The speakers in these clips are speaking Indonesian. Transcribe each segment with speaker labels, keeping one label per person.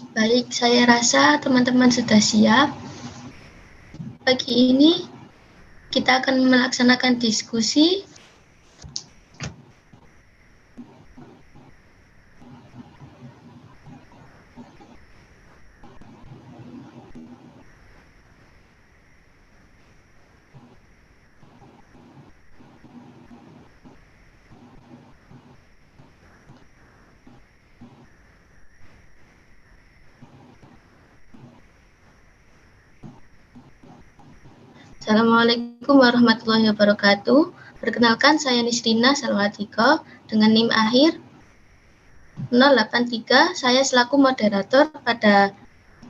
Speaker 1: Baik, saya rasa teman-teman sudah siap. Pagi ini kita akan melaksanakan diskusi. Assalamualaikum warahmatullahi wabarakatuh. Perkenalkan, saya Nisrina Salwatika dengan NIM akhir 083. Saya selaku moderator pada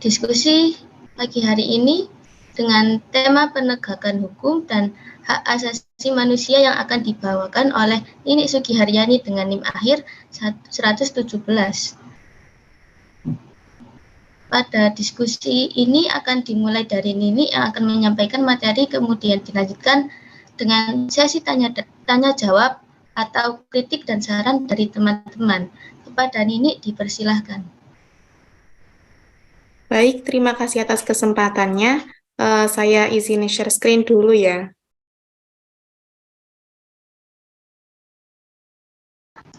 Speaker 1: diskusi pagi hari ini dengan tema penegakan hukum dan hak asasi manusia yang akan dibawakan oleh Nini Sugiharyani dengan NIM akhir 117. Pada diskusi ini akan dimulai dari Nini yang akan menyampaikan materi, kemudian dilanjutkan dengan sesi tanya jawab atau kritik dan saran dari teman-teman. Kepada Nini dipersilahkan.
Speaker 2: Baik, terima kasih atas kesempatannya. Saya izin share screen dulu ya.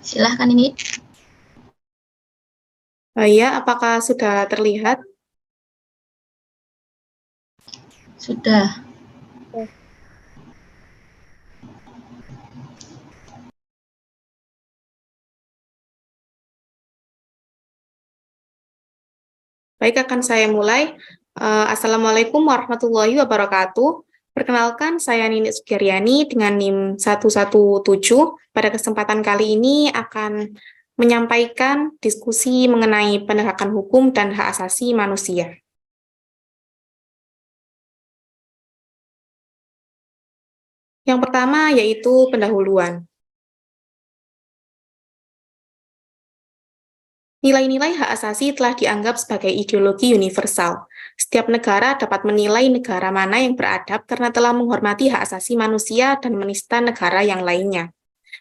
Speaker 1: Silahkan Nini.
Speaker 2: Ya, apakah sudah terlihat?
Speaker 1: Sudah.
Speaker 2: Baik, akan saya mulai. Assalamualaikum warahmatullahi wabarakatuh. Perkenalkan, saya Nini Sugiharyani dengan NIM 117. Pada kesempatan kali ini akan menyampaikan diskusi mengenai penegakan hukum dan hak asasi manusia. Yang pertama yaitu pendahuluan. Nilai-nilai hak asasi telah dianggap sebagai ideologi universal. Setiap negara dapat menilai negara mana yang beradab karena telah menghormati hak asasi manusia dan menista negara yang lainnya.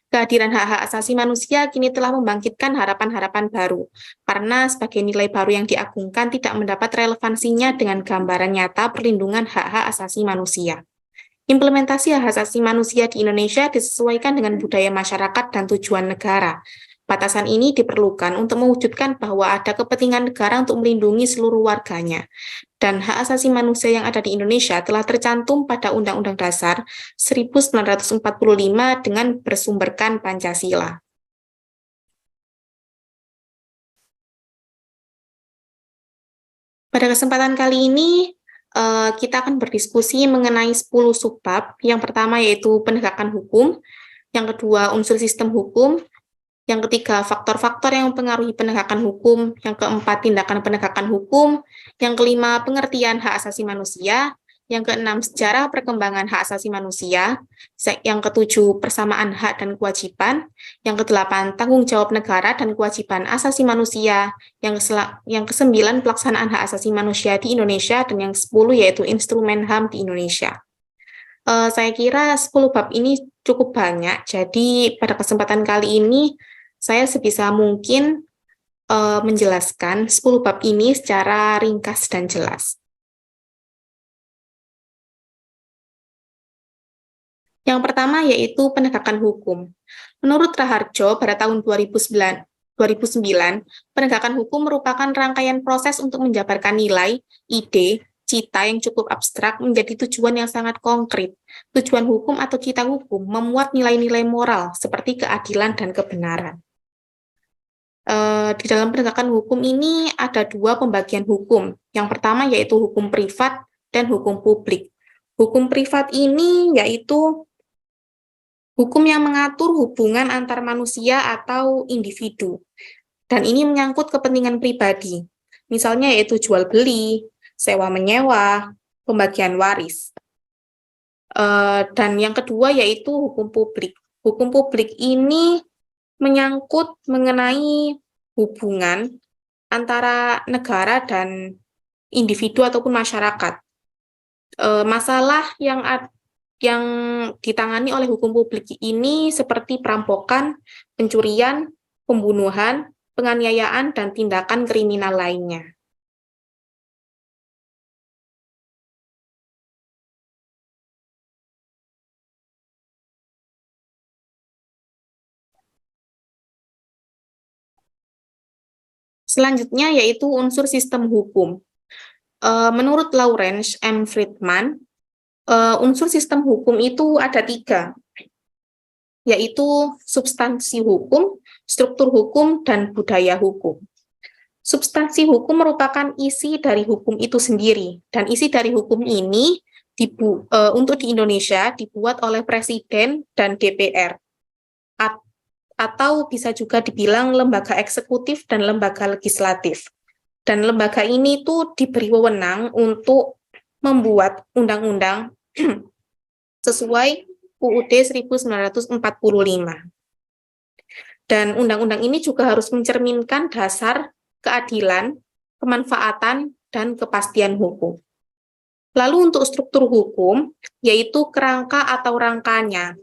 Speaker 2: Kehadiran hak-hak asasi manusia kini telah membangkitkan harapan-harapan baru, karena sebagai nilai baru yang diagungkan tidak mendapat relevansinya dengan gambaran nyata perlindungan hak-hak asasi manusia. Implementasi hak asasi manusia di Indonesia disesuaikan dengan budaya masyarakat dan tujuan negara. Batasan ini diperlukan untuk mewujudkan bahwa ada kepentingan negara untuk melindungi seluruh warganya. Dan hak asasi manusia yang ada di Indonesia telah tercantum pada Undang-Undang Dasar 1945 dengan bersumberkan Pancasila. Pada kesempatan kali ini, kita akan berdiskusi mengenai 10 subbab. Yang pertama yaitu penegakan hukum, yang kedua unsur sistem hukum, yang ketiga faktor-faktor yang mempengaruhi penegakan hukum, yang keempat tindakan penegakan hukum, yang kelima pengertian hak asasi manusia, yang keenam sejarah perkembangan hak asasi manusia, yang ketujuh persamaan hak dan kewajiban, yang kedelapan tanggung jawab negara dan kewajiban asasi manusia, yang kesembilan pelaksanaan hak asasi manusia di Indonesia, dan yang 10 yaitu instrumen HAM di Indonesia. Saya kira 10 bab ini cukup banyak, jadi pada kesempatan kali ini saya sebisa mungkin menjelaskan 10 bab ini secara ringkas dan jelas. Yang pertama yaitu penegakan hukum. Menurut Raharjo pada tahun 2009, penegakan hukum merupakan rangkaian proses untuk menjabarkan nilai, ide, cita yang cukup abstrak menjadi tujuan yang sangat konkret. Tujuan hukum atau cita hukum memuat nilai-nilai moral seperti keadilan dan kebenaran. Di dalam penegakan hukum ini ada dua pembagian hukum. Yang pertama yaitu hukum privat dan hukum publik. Hukum privat ini yaitu hukum yang mengatur hubungan antar manusia atau individu. Dan ini menyangkut kepentingan pribadi. Misalnya yaitu jual beli, sewa menyewa, pembagian waris. Dan yang kedua yaitu hukum publik. Hukum publik ini menyangkut mengenai hubungan antara negara dan individu ataupun masyarakat. Masalah yang ditangani oleh hukum publik ini seperti perampokan, pencurian, pembunuhan, penganiayaan, dan tindakan kriminal lainnya. Selanjutnya yaitu unsur sistem hukum. Menurut Lawrence M. Friedman, unsur sistem hukum itu ada 3, yaitu substansi hukum, struktur hukum, dan budaya hukum. Substansi hukum merupakan isi dari hukum itu sendiri, dan isi dari hukum ini untuk di Indonesia dibuat oleh Presiden dan DPR, atau bisa juga dibilang lembaga eksekutif dan lembaga legislatif. Dan lembaga ini tuh diberi wewenang untuk membuat undang-undang sesuai UUD 1945. Dan undang-undang ini juga harus mencerminkan dasar keadilan, kemanfaatan, dan kepastian hukum. Lalu untuk struktur hukum, yaitu kerangka atau rangkanya,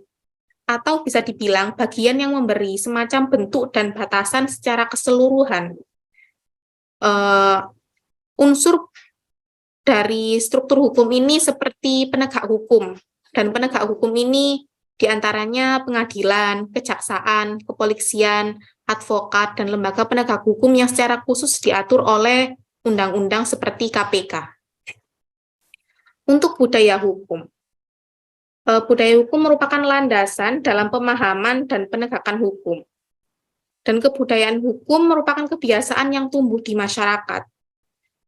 Speaker 2: atau bisa dibilang bagian yang memberi semacam bentuk dan batasan secara keseluruhan. Unsur dari struktur hukum ini seperti penegak hukum, dan penegak hukum ini diantaranya pengadilan, kejaksaan, kepolisian, advokat, dan lembaga penegak hukum yang secara khusus diatur oleh undang-undang seperti KPK. Untuk budaya hukum. Budaya hukum merupakan landasan dalam pemahaman dan penegakan hukum. Dan kebudayaan hukum merupakan kebiasaan yang tumbuh di masyarakat.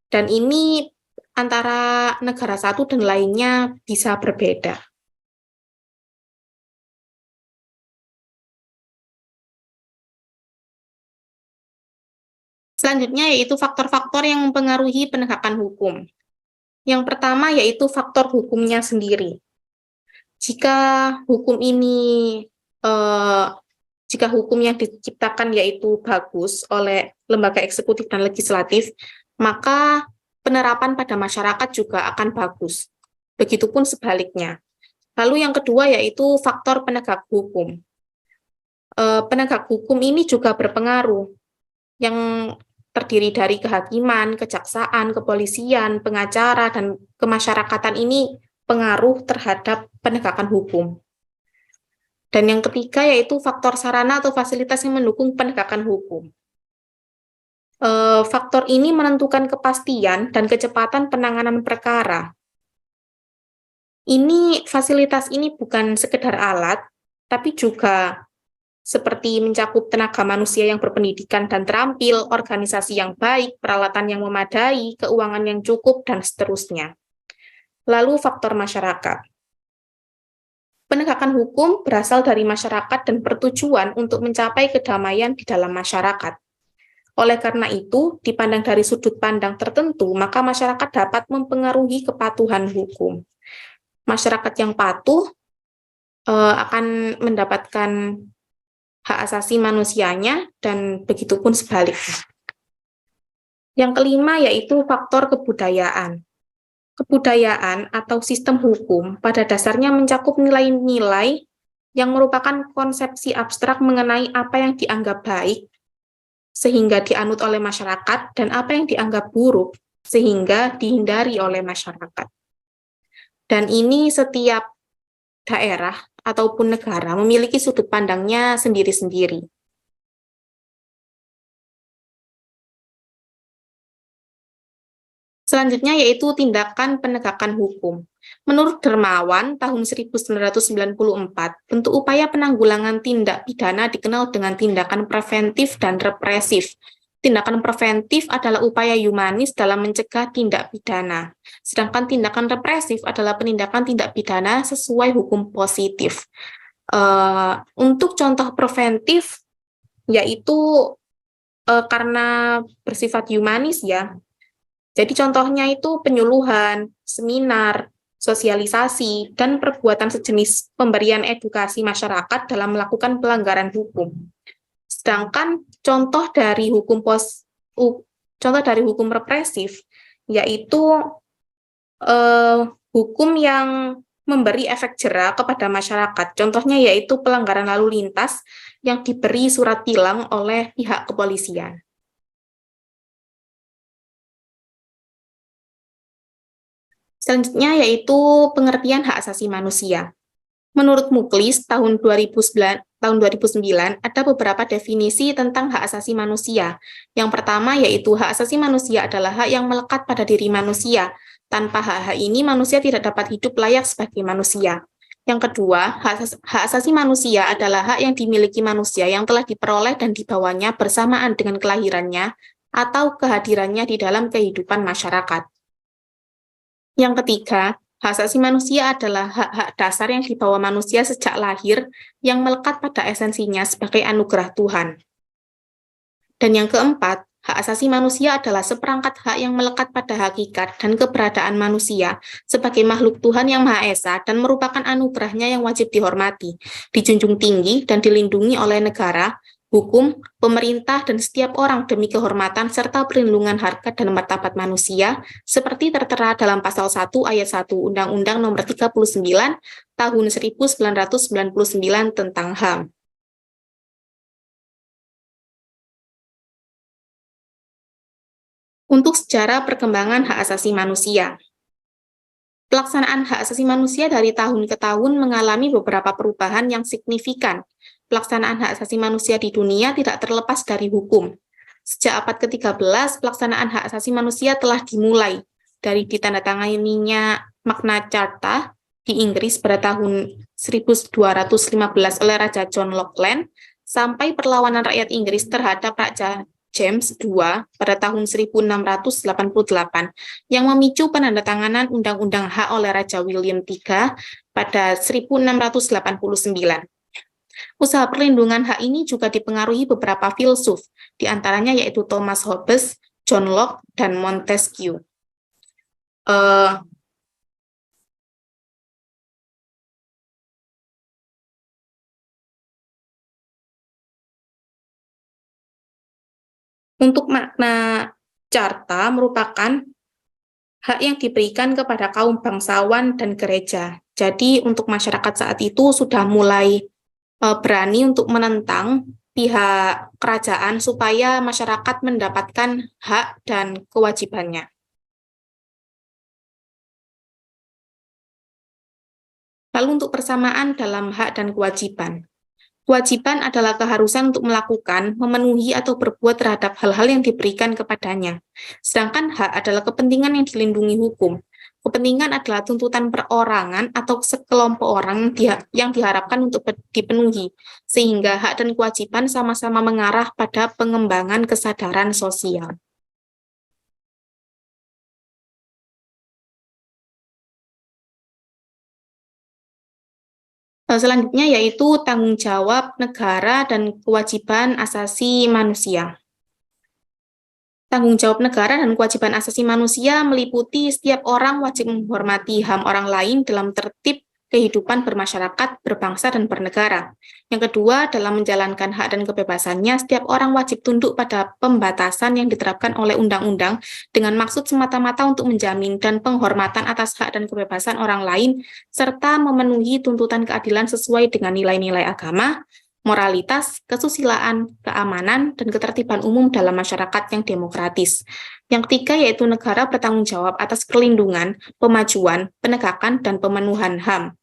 Speaker 2: Dan ini antara negara satu dan lainnya bisa berbeda. Selanjutnya yaitu faktor-faktor yang mempengaruhi penegakan hukum. Yang pertama yaitu faktor hukumnya sendiri. Jika hukum yang diciptakan yaitu bagus oleh lembaga eksekutif dan legislatif, maka penerapan pada masyarakat juga akan bagus. Begitupun sebaliknya. Lalu yang kedua yaitu faktor penegak hukum. Penegak hukum ini juga berpengaruh, yang terdiri dari kehakiman, kejaksaan, kepolisian, pengacara, dan kemasyarakatan ini pengaruh terhadap penegakan hukum. Dan yang ketiga yaitu faktor sarana atau fasilitas yang mendukung penegakan hukum. Faktor ini menentukan kepastian dan kecepatan penanganan perkara. Fasilitas ini bukan sekedar alat, tapi juga seperti mencakup tenaga manusia yang berpendidikan dan terampil, organisasi yang baik, peralatan yang memadai, keuangan yang cukup, dan seterusnya. Lalu faktor masyarakat. Penegakan hukum berasal dari masyarakat dan bertujuan untuk mencapai kedamaian di dalam masyarakat. Oleh karena itu, dipandang dari sudut pandang tertentu, maka masyarakat dapat mempengaruhi kepatuhan hukum. Masyarakat yang patuh akan mendapatkan hak asasi manusianya, dan begitupun sebaliknya. Yang kelima yaitu faktor kebudayaan. Kebudayaan atau sistem hukum pada dasarnya mencakup nilai-nilai yang merupakan konsepsi abstrak mengenai apa yang dianggap baik, sehingga dianut oleh masyarakat, dan apa yang dianggap buruk, sehingga dihindari oleh masyarakat. Dan ini setiap daerah ataupun negara memiliki sudut pandangnya sendiri-sendiri. Selanjutnya yaitu tindakan penegakan hukum. Menurut Dermawan, tahun 1994, bentuk upaya penanggulangan tindak pidana dikenal dengan tindakan preventif dan represif. Tindakan preventif adalah upaya humanis dalam mencegah tindak pidana, sedangkan tindakan represif adalah penindakan tindak pidana sesuai hukum positif. Untuk contoh preventif, yaitu karena bersifat humanis ya, jadi contohnya itu penyuluhan, seminar, sosialisasi, dan perbuatan sejenis pemberian edukasi masyarakat dalam melakukan pelanggaran hukum. Sedangkan contoh dari hukum represif yaitu hukum yang memberi efek jera kepada masyarakat. Contohnya yaitu pelanggaran lalu lintas yang diberi surat tilang oleh pihak kepolisian. Selanjutnya yaitu pengertian hak asasi manusia. Menurut Muklis tahun 2009, tahun 2009 ada beberapa definisi tentang hak asasi manusia. Yang pertama yaitu hak asasi manusia adalah hak yang melekat pada diri manusia. Tanpa hak-hak ini manusia tidak dapat hidup layak sebagai manusia. Yang kedua, hak asasi manusia adalah hak yang dimiliki manusia yang telah diperoleh dan dibawanya bersamaan dengan kelahirannya atau kehadirannya di dalam kehidupan masyarakat. Yang ketiga, hak asasi manusia adalah hak-hak dasar yang dibawa manusia sejak lahir yang melekat pada esensinya sebagai anugerah Tuhan. Dan yang keempat, hak asasi manusia adalah seperangkat hak yang melekat pada hakikat dan keberadaan manusia sebagai makhluk Tuhan yang Maha Esa dan merupakan anugerahnya yang wajib dihormati, dijunjung tinggi dan dilindungi oleh negara, hukum, pemerintah, dan setiap orang demi kehormatan serta perlindungan harkat dan martabat manusia seperti tertera dalam pasal 1 ayat 1 Undang-Undang Nomor 39 Tahun 1999 tentang HAM. Untuk sejarah perkembangan hak asasi manusia. Pelaksanaan hak asasi manusia dari tahun ke tahun mengalami beberapa perubahan yang signifikan. Pelaksanaan hak asasi manusia di dunia tidak terlepas dari hukum. Sejak abad ke-13, pelaksanaan hak asasi manusia telah dimulai dari ditandatanganinya Magna Carta di Inggris pada tahun 1215 oleh Raja John Lachlan sampai perlawanan rakyat Inggris terhadap Raja James II pada tahun 1688 yang memicu penandatanganan Undang-Undang Hak oleh Raja William III pada 1689. Usaha perlindungan hak ini juga dipengaruhi beberapa filsuf, di antaranya yaitu Thomas Hobbes, John Locke, dan Montesquieu. Untuk makna carta merupakan hak yang diberikan kepada kaum bangsawan dan gereja. Jadi untuk masyarakat saat itu sudah mulai berani untuk menentang pihak kerajaan supaya masyarakat mendapatkan hak dan kewajibannya. Lalu untuk persamaan dalam hak dan kewajiban. Kewajiban adalah keharusan untuk melakukan, memenuhi, atau berbuat terhadap hal-hal yang diberikan kepadanya. Sedangkan hak adalah kepentingan yang dilindungi hukum. Kepentingan adalah tuntutan perorangan atau sekelompok orang yang diharapkan untuk dipenuhi, sehingga hak dan kewajiban sama-sama mengarah pada pengembangan kesadaran sosial. Selanjutnya yaitu tanggung jawab negara dan kewajiban asasi manusia. Tanggung jawab negara dan kewajiban asasi manusia meliputi setiap orang wajib menghormati HAM orang lain dalam tertib kehidupan bermasyarakat, berbangsa, dan bernegara. Yang kedua, dalam menjalankan hak dan kebebasannya, setiap orang wajib tunduk pada pembatasan yang diterapkan oleh undang-undang dengan maksud semata-mata untuk menjamin dan penghormatan atas hak dan kebebasan orang lain, serta memenuhi tuntutan keadilan sesuai dengan nilai-nilai agama, moralitas, kesusilaan, keamanan, dan ketertiban umum dalam masyarakat yang demokratis. Yang ketiga yaitu negara bertanggung jawab atas perlindungan, pemajuan, penegakan, dan pemenuhan HAM.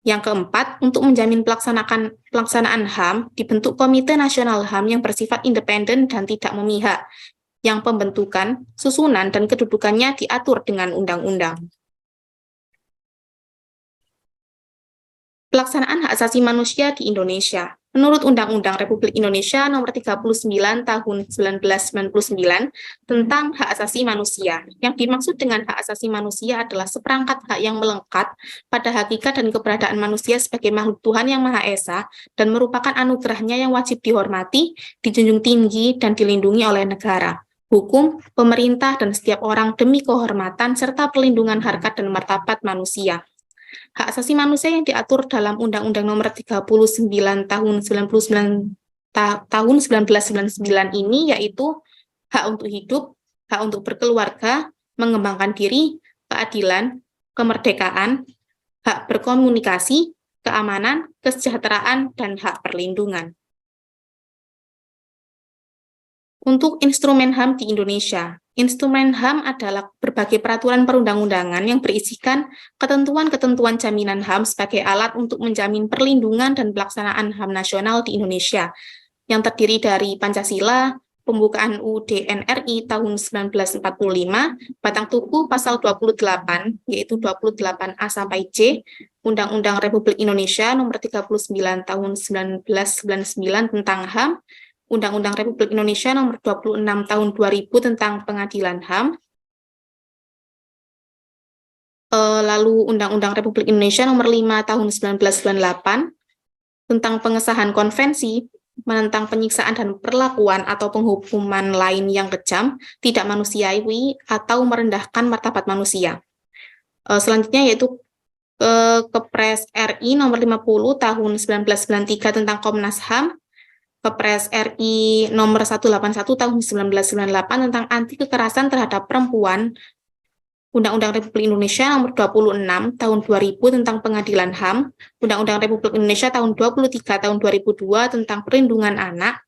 Speaker 2: Yang keempat, untuk menjamin pelaksanaan HAM, dibentuk Komite Nasional HAM yang bersifat independen dan tidak memihak, yang pembentukan, susunan, dan kedudukannya diatur dengan undang-undang. Pelaksanaan hak asasi manusia di Indonesia. Menurut Undang-Undang Republik Indonesia Nomor 39 Tahun 1999 tentang hak asasi manusia. Yang dimaksud dengan hak asasi manusia adalah seperangkat hak yang melekat pada hakikat dan keberadaan manusia sebagai makhluk Tuhan yang Maha Esa dan merupakan anugerahnya yang wajib dihormati, dijunjung tinggi, dan dilindungi oleh negara, hukum, pemerintah, dan setiap orang demi kehormatan serta perlindungan harkat dan martabat manusia. Hak asasi manusia yang diatur dalam Undang-Undang Nomor 39 Tahun 1999 ini yaitu hak untuk hidup, hak untuk berkeluarga, mengembangkan diri, keadilan, kemerdekaan, hak berkomunikasi, keamanan, kesejahteraan, dan hak perlindungan. Untuk instrumen HAM di Indonesia, Instrumen HAM adalah berbagai peraturan perundang-undangan yang berisikan ketentuan-ketentuan jaminan HAM sebagai alat untuk menjamin perlindungan dan pelaksanaan HAM nasional di Indonesia, yang terdiri dari Pancasila, pembukaan UUD NRI tahun 1945, Batang Tubuh pasal 28, yaitu 28A sampai C, Undang-Undang Republik Indonesia nomor 39 tahun 1999 tentang HAM, Undang-Undang Republik Indonesia nomor 26 tahun 2000 tentang Pengadilan HAM, lalu Undang-Undang Republik Indonesia nomor 5 tahun 1998 tentang pengesahan konvensi menentang penyiksaan dan perlakuan atau penghukuman lain yang kejam, tidak manusiawi, atau merendahkan martabat manusia. Selanjutnya yaitu Kepres RI nomor 50 tahun 1993 tentang Komnas HAM, Kepres RI nomor 181 tahun 1998 tentang anti kekerasan terhadap perempuan, Undang-Undang Republik Indonesia nomor 26 tahun 2000 tentang Pengadilan HAM, Undang-Undang Republik Indonesia tahun 23 tahun 2002 tentang Perlindungan Anak,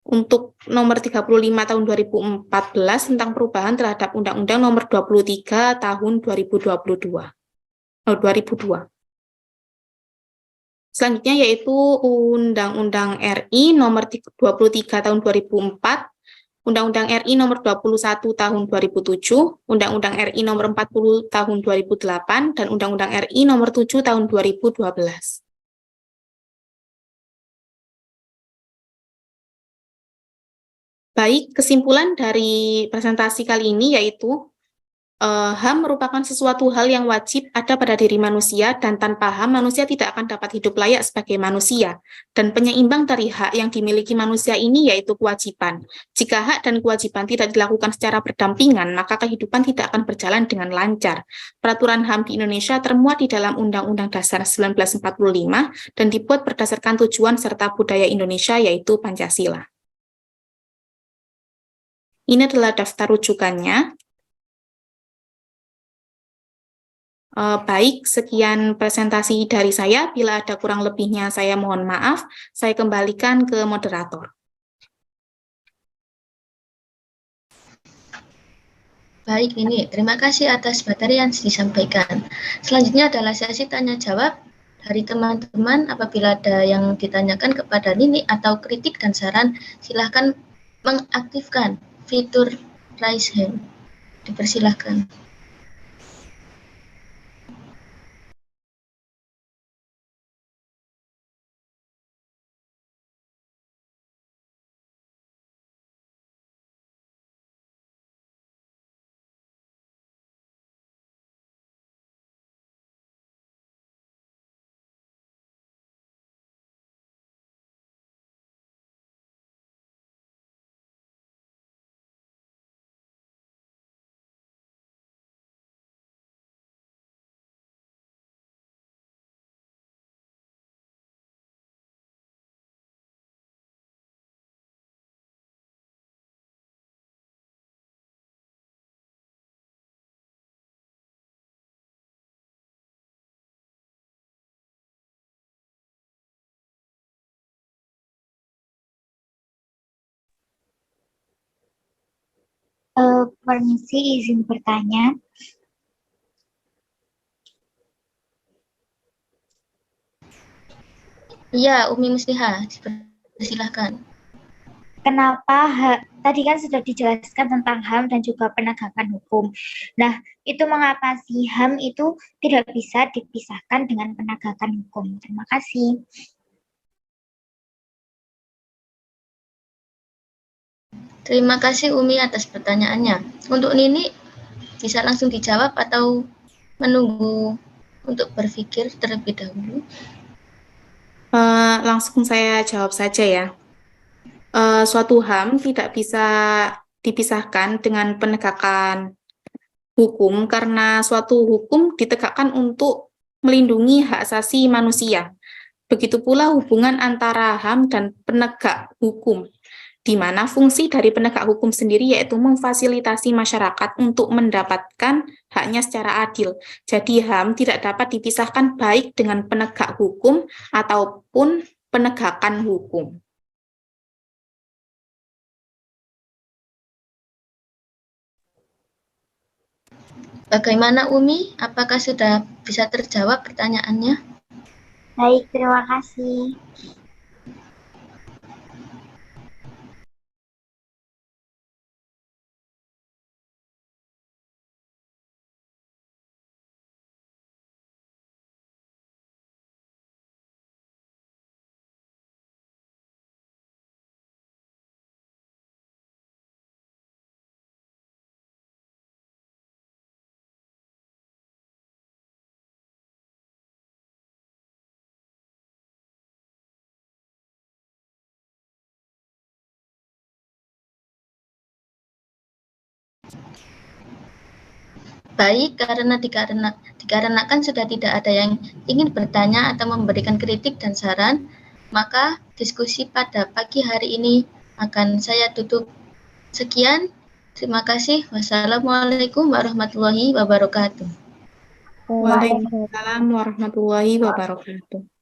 Speaker 2: untuk nomor 35 tahun 2014 tentang perubahan terhadap Undang-Undang nomor 23 tahun 2002. Selanjutnya yaitu Undang-Undang RI nomor 23 tahun 2004, Undang-Undang RI nomor 21 tahun 2007, Undang-Undang RI nomor 40 tahun 2008, dan Undang-Undang RI nomor 7 tahun 2012. Baik, kesimpulan dari presentasi kali ini yaitu HAM merupakan sesuatu hal yang wajib ada pada diri manusia, dan tanpa HAM manusia tidak akan dapat hidup layak sebagai manusia. Dan penyeimbang dari hak yang dimiliki manusia ini yaitu kewajiban. Jika hak dan kewajiban tidak dilakukan secara berdampingan, maka kehidupan tidak akan berjalan dengan lancar. Peraturan HAM di Indonesia termuat di dalam Undang-Undang Dasar 1945 dan dibuat berdasarkan tujuan serta budaya Indonesia yaitu Pancasila. Ini adalah daftar rujukannya. Baik, sekian presentasi dari saya. Bila ada kurang lebihnya, saya mohon maaf. Saya kembalikan ke moderator.
Speaker 1: Baik, ini terima kasih atas materi yang disampaikan. Selanjutnya adalah sesi tanya-jawab dari teman-teman. Apabila ada yang ditanyakan kepada Nini atau kritik dan saran, silahkan mengaktifkan fitur raise hand. Dipersilahkan.
Speaker 3: Permisi, izin bertanya.
Speaker 1: Iya, Umi Musliha, dipersilahkan.
Speaker 3: Kenapa tadi kan sudah dijelaskan tentang HAM dan juga penegakan hukum. Nah, itu mengapa sih HAM itu tidak bisa dipisahkan dengan penegakan hukum? Terima kasih.
Speaker 1: Terima kasih Umi atas pertanyaannya. Untuk Nini, bisa langsung dijawab atau menunggu untuk berpikir terlebih dahulu?
Speaker 2: Langsung saya jawab saja ya. Suatu HAM tidak bisa dipisahkan dengan penegakan hukum karena suatu hukum ditegakkan untuk melindungi hak asasi manusia. Begitu pula hubungan antara HAM dan penegak hukum, di mana fungsi dari penegak hukum sendiri yaitu memfasilitasi masyarakat untuk mendapatkan haknya secara adil. Jadi HAM tidak dapat dipisahkan baik dengan penegak hukum ataupun penegakan hukum.
Speaker 1: Bagaimana Umi? Apakah sudah bisa terjawab pertanyaannya?
Speaker 3: Baik, terima kasih.
Speaker 1: Baik, dikarenakan sudah tidak ada yang ingin bertanya atau memberikan kritik dan saran, maka diskusi pada pagi hari ini akan saya tutup. Sekian, terima kasih. Wassalamualaikum warahmatullahi wabarakatuh.
Speaker 2: Waalaikumsalam warahmatullahi wabarakatuh.